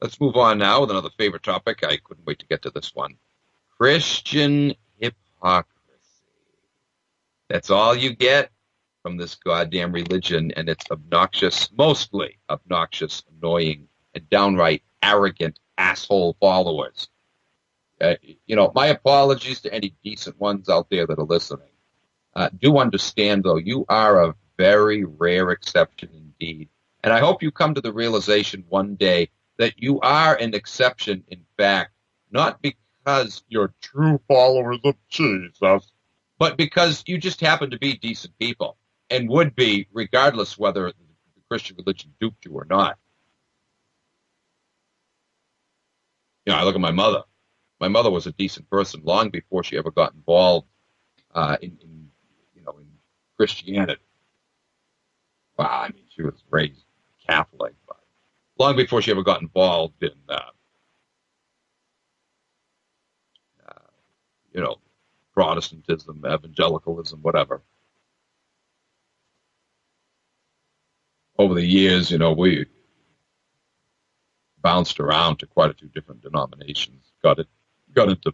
Let's move on now with another favorite topic. I couldn't wait to get to this one. Christian hypocrisy. That's all you get from this goddamn religion, and it's obnoxious, mostly obnoxious, annoying, and downright arrogant asshole followers. My apologies to any decent ones out there that are listening. Do understand, though, you are a very rare exception indeed. And I hope you come to the realization one day that you are an exception, in fact, not because you're true followers of Jesus, but because you just happen to be decent people and would be regardless whether the Christian religion duped you or not. I look at my mother. My mother was a decent person long before she ever got involved in Christianity. Well, I mean, she was raised Catholic, but long before she ever got involved in, Protestantism, evangelicalism, whatever. Over the years, we bounced around to quite a few different denominations. Got into,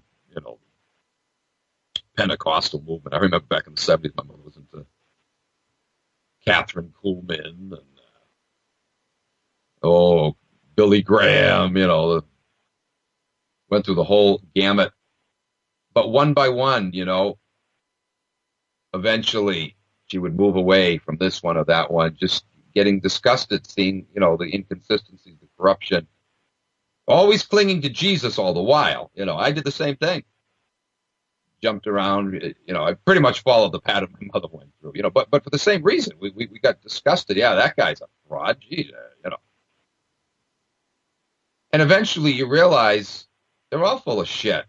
Pentecostal movement. I remember back in the 70s, my mother was into Catherine Kuhlman and Billy Graham, went through the whole gamut. But one by one, eventually she would move away from this one or that one, just getting disgusted seeing, the inconsistencies, the corruption, always clinging to Jesus all the while. I did the same thing. Jumped around, I pretty much followed the pattern my mother went through, but for the same reason. We got disgusted. Yeah, that guy's a fraud. Geez, And eventually you realize they're all full of shit.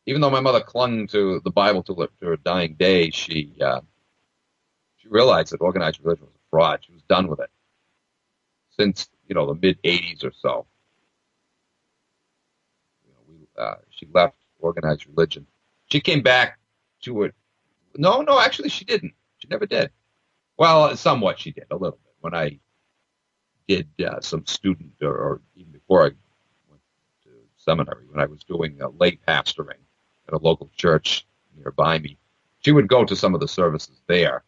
Even though my mother clung to the Bible to her dying day, she realized that organized religion was a fraud. She was done with it since, the mid-'80s or so. She left organized religion. She came back to it. No, actually she didn't. She never did. Well, somewhat she did, a little bit. When I did some student, or even before I went to seminary, when I was doing lay pastoring at a local church nearby me, she would go to some of the services there.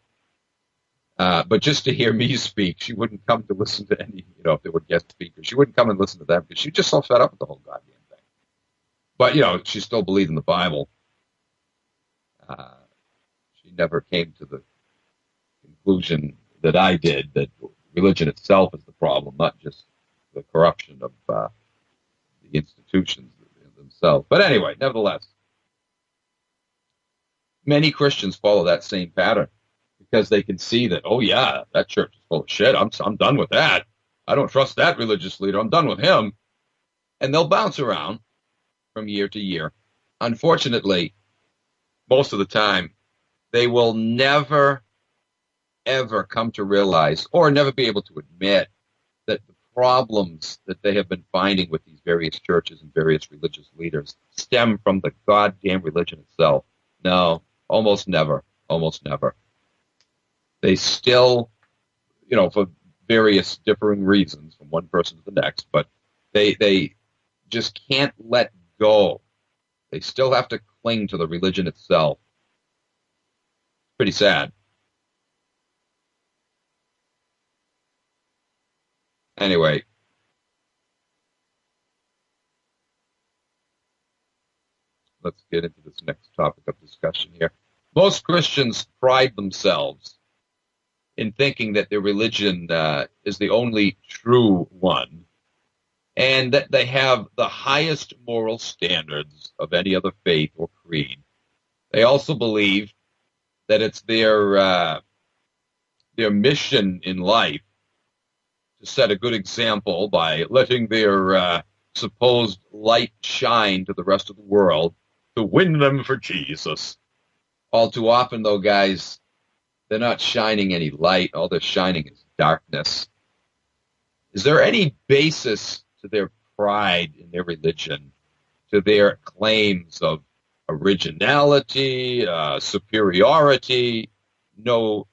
But just to hear me speak, she wouldn't come to listen to any, if there were guest speakers. She wouldn't come and listen to them because she was just so fed up with the whole goddamn thing. But, she still believed in the Bible. She never came to the conclusion that I did, that religion itself is the problem, not just the corruption of the institutions themselves. But anyway, nevertheless, many Christians follow that same pattern because they can see that, oh yeah, that church is full of shit. I'm done with that. I don't trust that religious leader. I'm done with him. And they'll bounce around from year to year. Unfortunately, most of the time, they will never, ever come to realize or never be able to admit that the problems that they have been finding with these various churches and various religious leaders stem from the goddamn religion itself. No, almost never. They still, for various differing reasons from one person to the next, but they just can't let go. They still have to cling to the religion itself. Pretty sad. Anyway, let's get into this next topic of discussion here. Most Christians pride themselves in thinking that their religion is the only true one, and that they have the highest moral standards of any other faith or creed. They also believe that it's their mission in life to set a good example by letting their supposed light shine to the rest of the world to win them for Jesus. All too often, though, guys, they're not shining any light. All they're shining is darkness. Is there any basis to their pride in their religion, to their claims of originality, superiority? No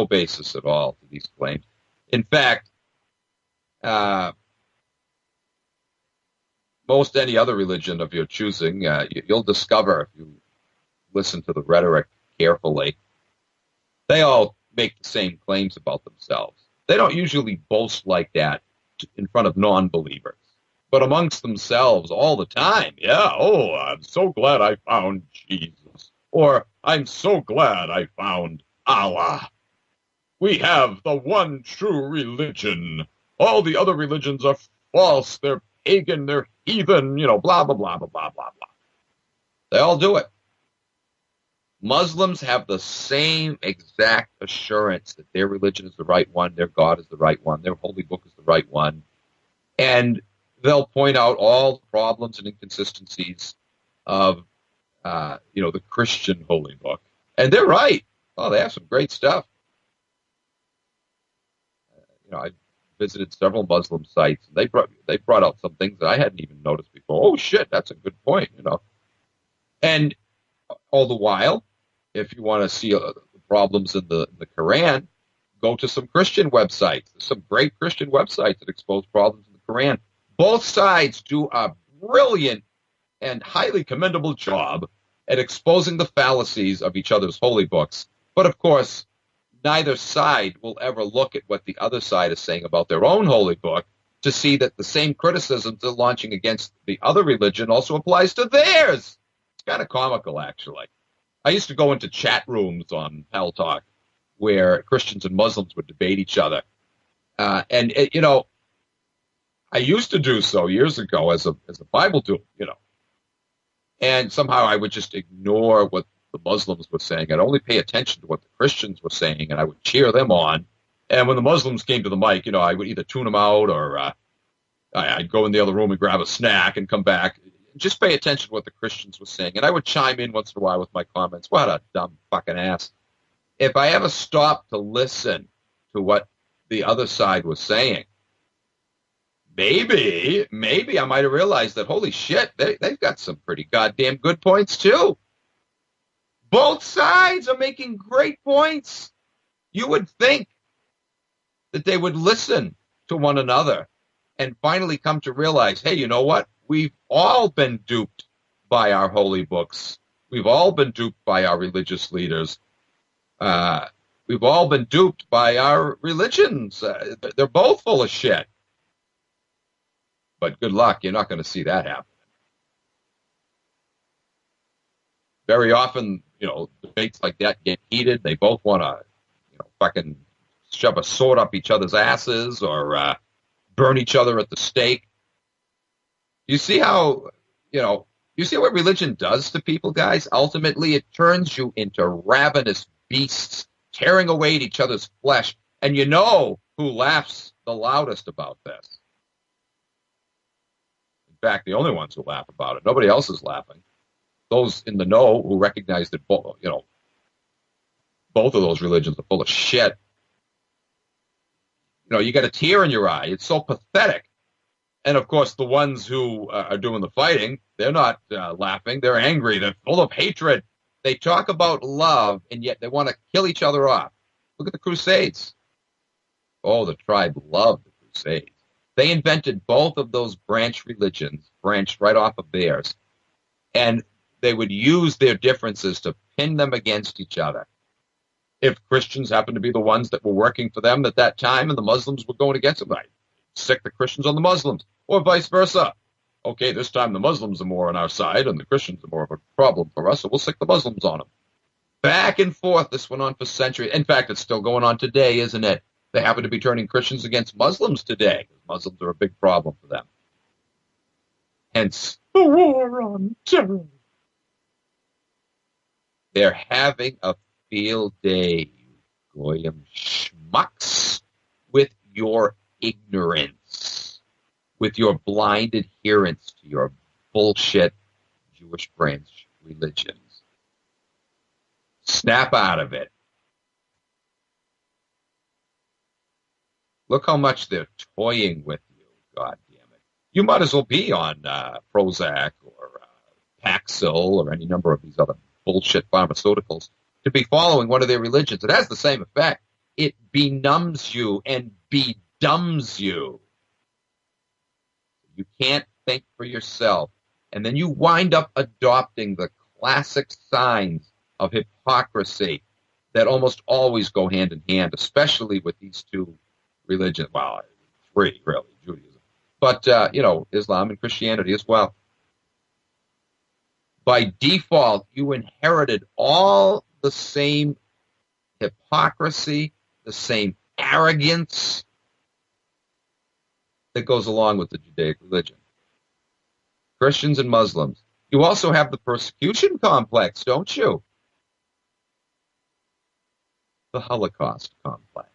basis at all to these claims. In fact, most any other religion of your choosing, you'll discover if you listen to the rhetoric carefully, they all make the same claims about themselves. They don't usually boast like that in front of non-believers, but amongst themselves all the time. Yeah, oh, I'm so glad I found Jesus. Or, I'm so glad I found Allah. We have the one true religion. All the other religions are false. They're pagan. They're heathen. Blah, blah, blah, blah, blah, blah, blah. They all do it. Muslims have the same exact assurance that their religion is the right one, their God is the right one, their holy book is the right one. And they'll point out all the problems and inconsistencies of, the Christian holy book. And they're right. Oh, they have some great stuff. I visited several Muslim sites, and they brought out some things that I hadn't even noticed before. Oh, shit, that's a good point, And all the while, if you want to see the problems in the Quran, go to some Christian websites. There's some great Christian websites that expose problems in the Quran. Both sides do a brilliant and highly commendable job at exposing the fallacies of each other's holy books. But of course, neither side will ever look at what the other side is saying about their own holy book to see that the same criticisms they're launching against the other religion also applies to theirs. It's kind of comical, actually. I used to go into chat rooms on Hell Talk where Christians and Muslims would debate each other. I used to do so years ago as a Bible dude, And somehow I would just ignore what the Muslims were saying. I'd only pay attention to what the Christians were saying, and I would cheer them on. And when the Muslims came to the mic, I would either tune them out or I'd go in the other room and grab a snack and come back. Just pay attention to what the Christians were saying. And I would chime in once in a while with my comments. What a dumb fucking ass. If I ever stopped to listen to what the other side was saying, maybe I might have realized that, holy shit, they've got some pretty goddamn good points too. Both sides are making great points. You would think that they would listen to one another and finally come to realize, hey, you know what? We've all been duped by our holy books. We've all been duped by our religious leaders. We've all been duped by our religions. They're both full of shit. But good luck. You're not going to see that happen. Very often, debates like that get heated. They both want to, fucking shove a sword up each other's asses or burn each other at the stake. You see how, you see what religion does to people, guys? Ultimately, it turns you into ravenous beasts, tearing away at each other's flesh. And you know who laughs the loudest about this. In fact, the only ones who laugh about it. Nobody else is laughing. Those in the know who recognize that, both of those religions are full of shit. You got a tear in your eye. It's so pathetic. And, of course, the ones who are doing the fighting, they're not laughing. They're angry. They're full of hatred. They talk about love, and yet they want to kill each other off. Look at the Crusades. Oh, the tribe loved the Crusades. They invented both of those branch religions, branched right off of theirs. And they would use their differences to pin them against each other. If Christians happened to be the ones that were working for them at that time and the Muslims were going against them, I'd sick the Christians on the Muslims, or vice versa. Okay, this time the Muslims are more on our side and the Christians are more of a problem for us, so we'll sick the Muslims on them. Back and forth, this went on for centuries. In fact, it's still going on today, isn't it? They happen to be turning Christians against Muslims today. Muslims are a big problem for them. Hence, the war on terror. They're having a field day, you goyim schmucks, with your ignorance, with your blind adherence to your bullshit Jewish branch religions. Snap out of it. Look how much they're toying with you, God damn it. You might as well be on Prozac or Paxil or any number of these other bullshit pharmaceuticals to be following one of their religions. It has the same effect. It benumbs you and bedumbs you. You can't think for yourself. And then you wind up adopting the classic signs of hypocrisy that almost always go hand in hand, especially with these two religions. Well, three, really, Judaism. But, Islam and Christianity as well. By default, you inherited all the same hypocrisy, the same arrogance that goes along with the Judaic religion. Christians and Muslims. You also have the persecution complex, don't you? The Holocaust complex.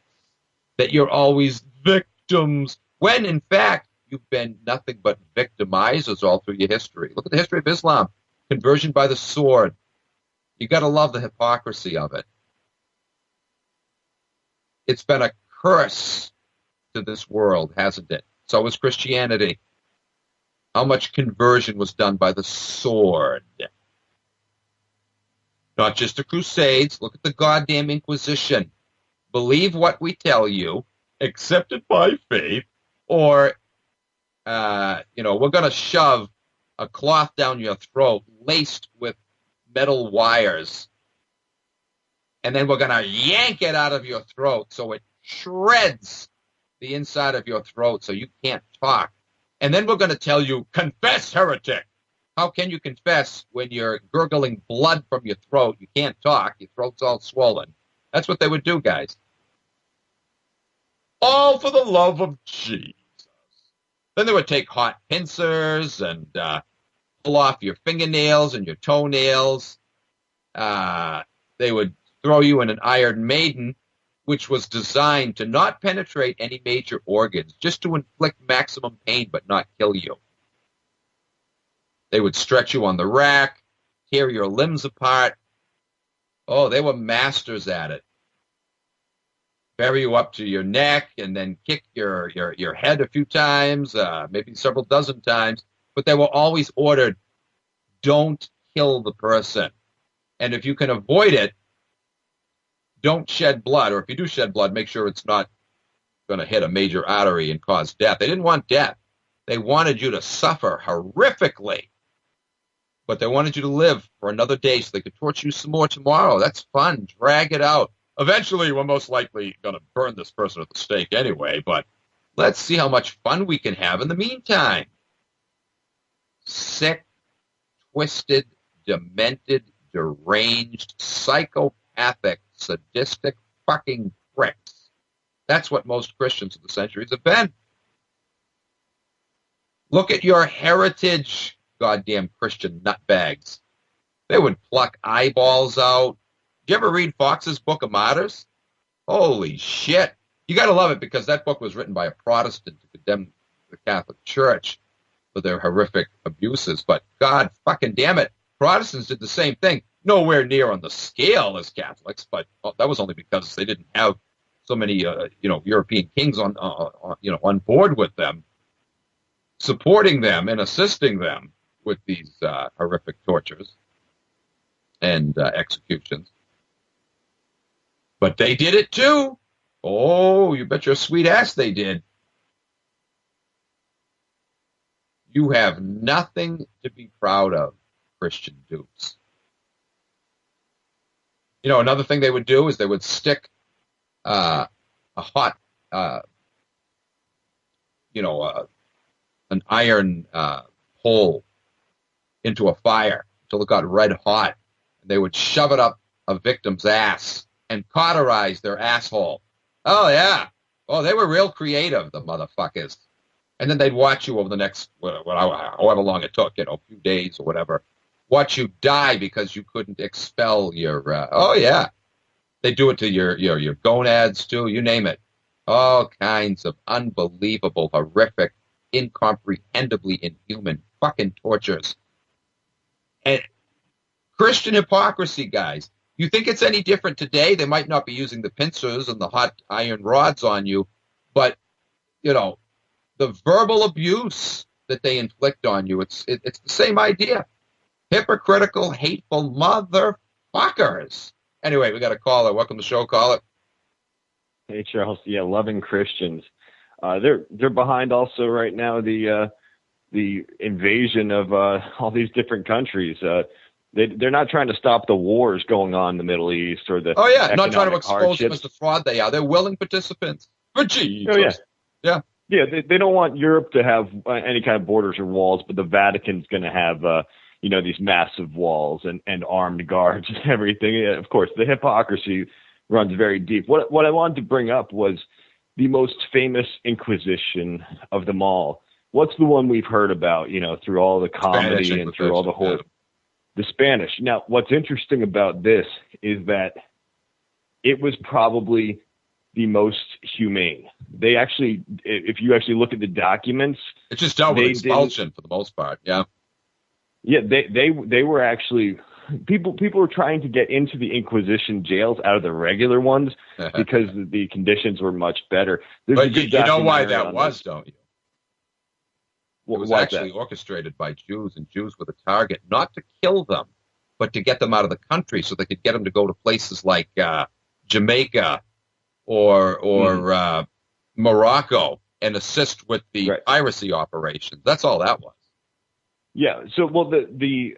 That you're always victims, when in fact you've been nothing but victimizers all through your history. Look at the history of Islam. Conversion by the sword. You got to love the hypocrisy of it. It's been a curse to this world, hasn't it? So was Christianity. How much conversion was done by the sword? Not just the Crusades. Look at the goddamn Inquisition. Believe what we tell you, accept it by faith, or, we're going to shove a cloth down your throat laced with metal wires, and then we're going to yank it out of your throat so it shreds the inside of your throat so you can't talk. And then we're going to tell you, confess, heretic. How can you confess when you're gurgling blood from your throat? You can't talk. Your throat's all swollen. That's what they would do, guys. All for the love of Jesus. Then they would take hot pincers and pull off your fingernails and your toenails. They would throw you in an Iron Maiden, which was designed to not penetrate any major organs, just to inflict maximum pain but not kill you. They would stretch you on the rack, tear your limbs apart. Oh, they were masters at it. Bury you up to your neck and then kick your head a few times, maybe several dozen times. But they were always ordered, don't kill the person. And if you can avoid it, don't shed blood. Or if you do shed blood, make sure it's not going to hit a major artery and cause death. They didn't want death. They wanted you to suffer horrifically. But they wanted you to live for another day so they could torture you some more tomorrow. That's fun. Drag it out. Eventually, we're most likely going to burn this person at the stake anyway, but let's see how much fun we can have in the meantime. Sick, twisted, demented, deranged, psychopathic, sadistic fucking pricks. That's what most Christians of the centuries have been. Look at your heritage, goddamn Christian nutbags. They would pluck eyeballs out. Did you ever read Fox's Book of Martyrs? Holy shit. You got to love it because that book was written by a Protestant to condemn the Catholic Church for their horrific abuses. But God fucking damn it, Protestants did the same thing. Nowhere near on the scale as Catholics, but that was only because they didn't have so many, European kings on board with them, supporting them and assisting them with these horrific tortures and executions. But they did it too. Oh, you bet your sweet ass they did. You have nothing to be proud of, Christian dupes. Another thing they would do is they would stick a hot, an iron pole into a fire until it got red hot. They would shove it up a victim's ass and cauterize their asshole. Oh, yeah. Oh, they were real creative, the motherfuckers. And then they'd watch you over the next, however long it took, a few days or whatever, watch you die because you couldn't expel your, oh, yeah. They do it to your gonads, too, you name it. All kinds of unbelievable, horrific, incomprehendibly inhuman fucking tortures. And Christian hypocrisy, guys. You think it's any different today? They might not be using the pincers and the hot iron rods on you, but, the verbal abuse that they inflict on you, it's the same idea. Hypocritical, hateful motherfuckers. Anyway, we got a caller. Welcome to the show, caller. Hey, Charles. Yeah, loving Christians. They're behind also right now the the invasion of all these different countries. They're not trying to stop the wars going on in the Middle East or the not trying to expose hardships. them as the fraud they are. They're willing participants. For Jesus. Oh, yeah. Yeah. Yeah, they don't want Europe to have any kind of borders or walls, but the Vatican's going to have, these massive walls and armed guards and everything. Yeah, of course, the hypocrisy runs very deep. What I wanted to bring up was the most famous Inquisition of them all. What's the one we've heard about, through all the comedy and through all the horror? The Spanish. Now, what's interesting about this is that it was probably the most humane. They actually, if you actually look at the documents, it's just dealt with expulsion for the most part. Yeah. Yeah. They were actually, people were trying to get into the Inquisition jails out of the regular ones because the conditions were much better. But you know why that was, don't you? It was actually that? Orchestrated by Jews, and Jews were the target, not to kill them, but to get them out of the country so they could get them to go to places like Jamaica or Morocco and assist with the piracy operations. That's all that was. Yeah. So, well, the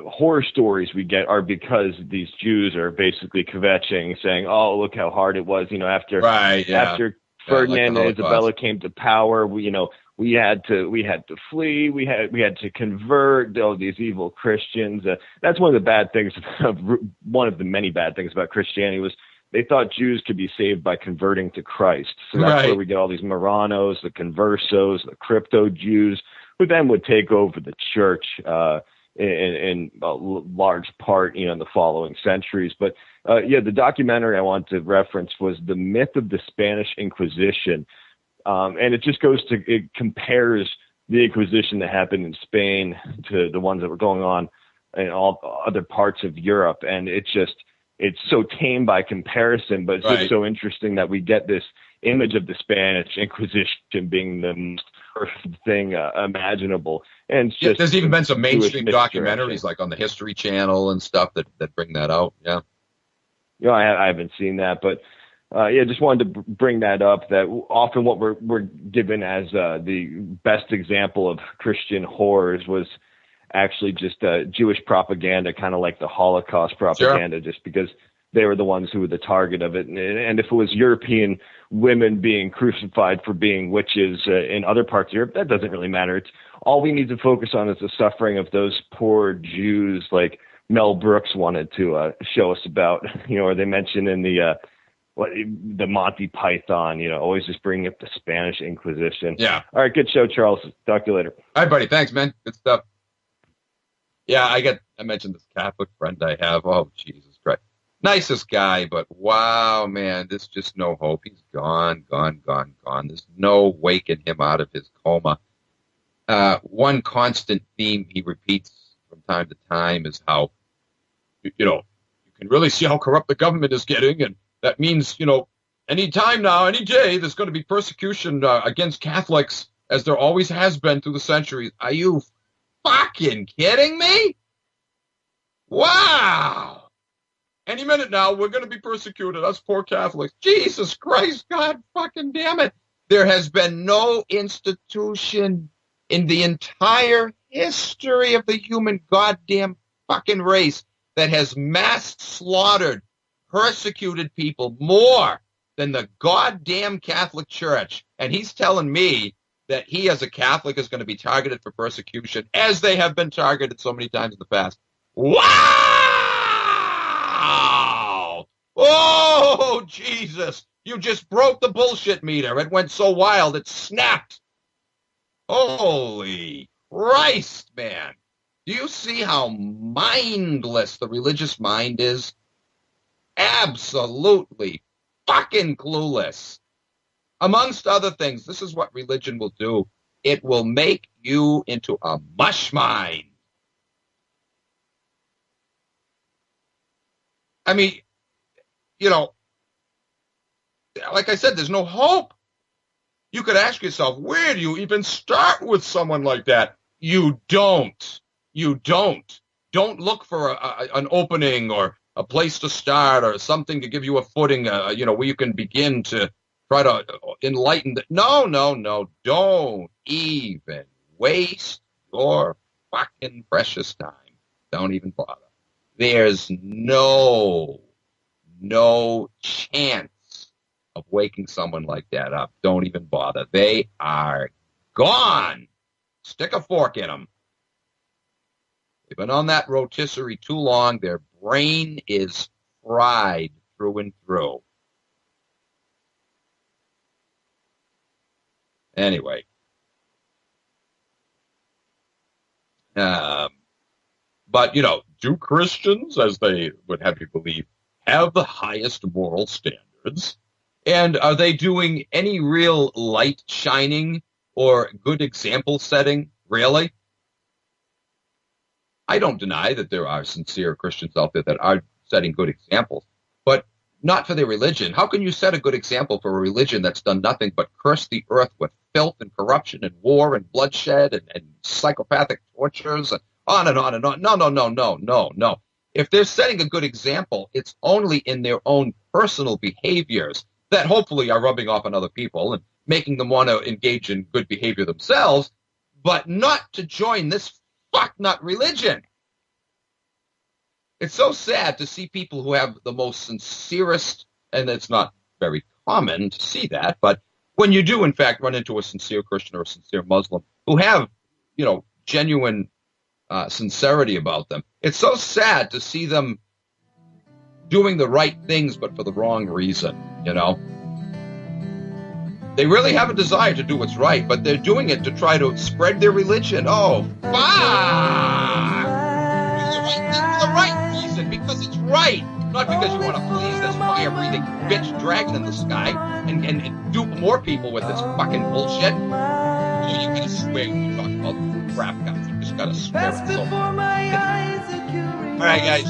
horror stories we get are because these Jews are basically kvetching, saying, "Oh, look how hard it was." After Ferdinand and Isabella came to power, we had to flee. We had to convert these evil Christians. That's one of the many bad things about Christianity was they thought Jews could be saved by converting to Christ. So that's where we get all these Marranos, the Conversos, the crypto Jews, who then would take over the church in a large part, in the following centuries. But the documentary I want to reference was The Myth of the Spanish Inquisition. And it compares the Inquisition that happened in Spain to the ones that were going on in all other parts of Europe. And it's so tame by comparison, but it's just so interesting that we get this image of the Spanish Inquisition being the most perfect thing imaginable. And there's even been some mainstream documentaries like on the History Channel and stuff that bring that out. Yeah. I haven't seen that, but just wanted to bring that up, that often what we're given as the best example of Christian horrors was actually just Jewish propaganda, kind of like the Holocaust propaganda, just because they were the ones who were the target of it. And if it was European women being crucified for being witches in other parts of Europe, that doesn't really matter. It's all we need to focus on is the suffering of those poor Jews, like Mel Brooks wanted to show us about, or they mentioned in the Monty Python, always just bringing up the Spanish Inquisition. Yeah. All right. Good show, Charles. Talk to you later. All right, buddy. Thanks, man. Good stuff. Yeah, I mentioned this Catholic friend I have. Oh, Jesus Christ. Nicest guy, but wow, man, there's just no hope. He's gone. There's no waking him out of his coma. One constant theme he repeats from time to time is how, you can really see how corrupt the government is getting, and that means, any time now, any day, there's going to be persecution against Catholics, as there always has been through the centuries. Are you fucking kidding me? Wow. Any minute now, we're going to be persecuted, us poor Catholics. Jesus Christ, God fucking damn it. There has been no institution in the entire history of the human goddamn fucking race that has mass slaughtered, persecuted people more than the goddamn Catholic Church. And he's telling me that he, as a Catholic, is going to be targeted for persecution, as they have been targeted so many times in the past. Wow! Oh, Jesus. You just broke the bullshit meter. It went so wild, it snapped. Holy Christ, man. Do you see how mindless the religious mind is? Absolutely fucking clueless. Amongst other things, this is what religion will do. It will make you into a mush mind. I mean, like I said, there's no hope. You could ask yourself, where do you even start with someone like that? You don't. Don't look for an opening or a place to start or something to give you a footing, where you can begin to try to enlighten them. No. Don't even waste your fucking precious time. Don't even bother. There's no chance of waking someone like that up. Don't even bother. They are gone. Stick a fork in them. They've been on that rotisserie too long. Their brain is fried through and through. Anyway. But, do Christians, as they would have you believe, have the highest moral standards? And are they doing any real light shining or good example setting? Really? I don't deny that there are sincere Christians out there that are setting good examples, but not for their religion. How can you set a good example for a religion that's done nothing but curse the earth with filth and corruption and war and bloodshed and psychopathic tortures and on and on and on? No. If they're setting a good example, it's only in their own personal behaviors that hopefully are rubbing off on other people and making them want to engage in good behavior themselves, but not to join this fucknut religion. It's so sad to see people who have the most sincerest, and it's not very common to see that, but when you do, in fact, run into a sincere Christian or a sincere Muslim who have, genuine sincerity about them, it's so sad to see them doing the right things, but for the wrong reason, They really have a desire to do what's right, but they're doing it to try to spread their religion. Oh, fuck! Do the right thing for the right reason, because it's right. Not because you want to please this fire-breathing bitch dragon in the sky and dupe more people with this fucking bullshit. You gotta swear when you talk about crap guys. You just gotta swear. All right, guys.